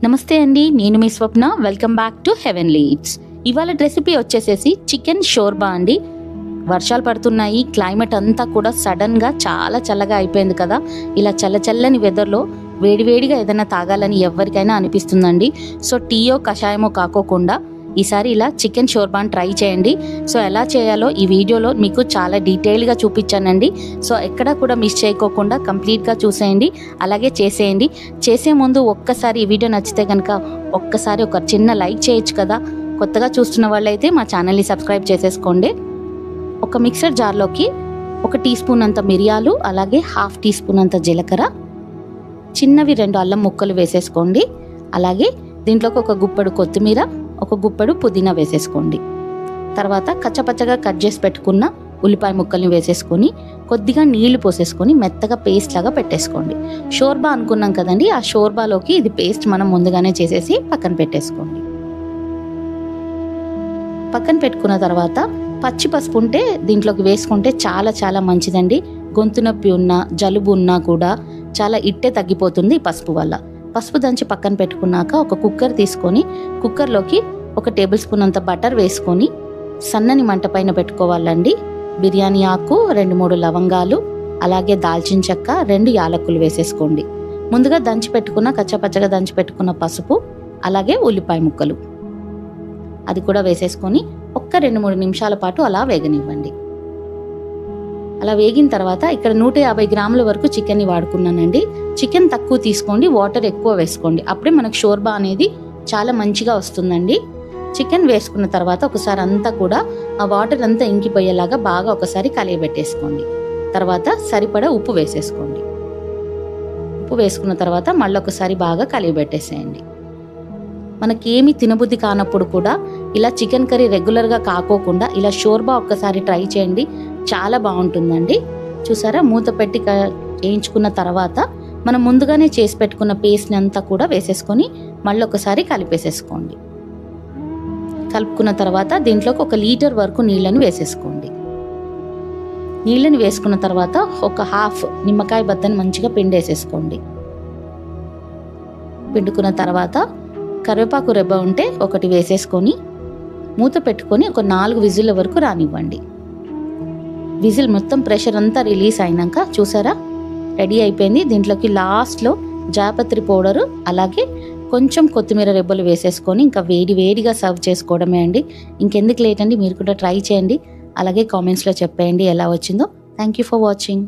నమస్తే అండి, నేను మీ Swapna. Welcome back to heavenly eats. ఇవాళ రెసిపీ వచ్చేసేసి చికెన్ షోర్బా అండి. వర్షాలు పడుతున్నాయి, క్లైమేట్ అంతా కూడా సడన్గా చాలా చల్లగా అయిపోయింది కదా. ఇలా చల్లని వెదర్లో వేడివేడిగా ఏదైనా తాగాలని ఎవరికైనా అనిపిస్తుందండి. సో టీయో కషాయమో కాకోకుండా ఈసారి ఇలా చికెన్ షోర్బాని ట్రై చేయండి. సో ఎలా చేయాలో ఈ వీడియోలో మీకు చాలా డీటెయిల్గా చూపించానండి. సో ఎక్కడ కూడా మిస్ చేయకోకుండా కంప్లీట్గా చూసేయండి, అలాగే చేసేయండి. చేసే ముందు ఒక్కసారి ఈ వీడియో నచ్చితే కనుక ఒక్కసారి ఒక చిన్న లైక్ చేయొచ్చు కదా. కొత్తగా చూస్తున్న వాళ్ళైతే మా ఛానల్ని సబ్స్క్రైబ్ చేసేసుకోండి. ఒక మిక్సర్ జార్లోకి 1 టీ స్పూన్ అంత మిరియాలు, అలాగే 1/2 టీ స్పూన్ అంత జీలకర్ర, చిన్నవి 2 అల్లం ముక్కలు వేసేసుకోండి. అలాగే దీంట్లోకి 1 గుప్పెడు కొత్తిమీర, 1 గుప్పెడు పుదీనా వేసేసుకోండి. తర్వాత కచ్చపచ్చగా కట్ చేసి పెట్టుకున్న ఉల్లిపాయ ముక్కల్ని వేసేసుకొని కొద్దిగా నీళ్లు పోసేసుకొని మెత్తగా పేస్ట్ లాగా పెట్టేసుకోండి. షోర్బా అనుకున్నాం కదండి, ఆ షోర్బాలోకి ఇది పేస్ట్ మనం ముందుగానే చేసేసి పక్కన పెట్టేసుకోండి. పక్కన పెట్టుకున్న తర్వాత పచ్చి పసుపు ఉంటే దీంట్లోకి వేసుకుంటే చాలా చాలా మంచిదండి. గొంతు నొప్పి ఉన్నా, జలుబు ఉన్నా కూడా చాలా ఇట్టే తగ్గిపోతుంది ఈ పసుపు వల్ల. పసుపు దంచి పక్కన పెట్టుకున్నాక ఒక కుక్కర్ తీసుకొని కుక్కర్లోకి 1 టేబుల్ స్పూన్ అంత బటర్ వేసుకొని సన్నని మంట పైన పెట్టుకోవాలండి. బిర్యానీ ఆకు, 2-3 లవంగాలు, అలాగే దాల్చిన చెక్క, 2 యాలకులు వేసేసుకోండి. ముందుగా దంచి పెట్టుకున్న కచ్చపచ్చగా దంచి పెట్టుకున్న పసుపు, అలాగే ఉల్లిపాయ ముక్కలు అది కూడా వేసేసుకొని 2-3 నిమిషాల పాటు అలా వేగనివ్వండి. అలా వేగిన తర్వాత ఇక్కడ 150 గ్రాముల వరకు చికెన్ని వాడుకున్నానండి. చికెన్ తక్కువ తీసుకోండి, వాటర్ ఎక్కువ వేసుకోండి. అప్పుడే మనకు షోర్బా అనేది చాలా మంచిగా వస్తుందండి. చికెన్ వేసుకున్న తర్వాత ఒకసారి అంతా కూడా ఆ వాటర్ అంతా ఇంకిపోయేలాగా బాగా ఒకసారి కలియబెట్టేసుకోండి. తర్వాత సరిపడా ఉప్పు వేసేసుకోండి. ఉప్పు వేసుకున్న తర్వాత మళ్ళీ ఒకసారి బాగా కలియబెట్టేసేయండి. మనకేమి తినబుద్ధి కానప్పుడు కూడా ఇలా చికెన్ కర్రీ రెగ్యులర్గా కాకోకుండా ఇలా షోర్బా ఒక్కసారి ట్రై చేయండి, చాలా బాగుంటుందండి. చూసారా, మూత పెట్టి వేయించుకున్న తర్వాత మనం ముందుగానే చేసి పెట్టుకున్న పేస్ట్ని అంతా కూడా వేసేసుకొని మళ్ళీ ఒకసారి కలిపేసేసుకోండి. కలుపుకున్న తర్వాత దీంట్లోకి 1 లీటర్ వరకు నీళ్ళని వేసేసుకోండి. నీళ్ళని వేసుకున్న తర్వాత 1/2 నిమ్మకాయ బద్దని మంచిగా పిండేసేసుకోండి. పిండుకున్న తర్వాత కరివేపాకు రెబ్బ ఉంటే 1 వేసేసుకొని మూత పెట్టుకొని 4 విజిల్ల వరకు రానివ్వండి. విజిల్ మొత్తం ప్రెషర్ అంతా రిలీజ్ అయినాక చూసారా, రెడీ అయిపోయింది. దీంట్లోకి లాస్ట్లో జాపత్రి పౌడరు, అలాగే కొంచెం కొత్తిమీర రెబ్బలు వేసేసుకొని ఇంకా వేడిగా సర్వ్ చేసుకోవడమే అండి. ఇంకెందుకు లేట్ అండి, మీరు కూడా ట్రై చేయండి. అలాగే కామెంట్స్లో చెప్పేయండి ఎలా వచ్చిందో. Thank you for watching.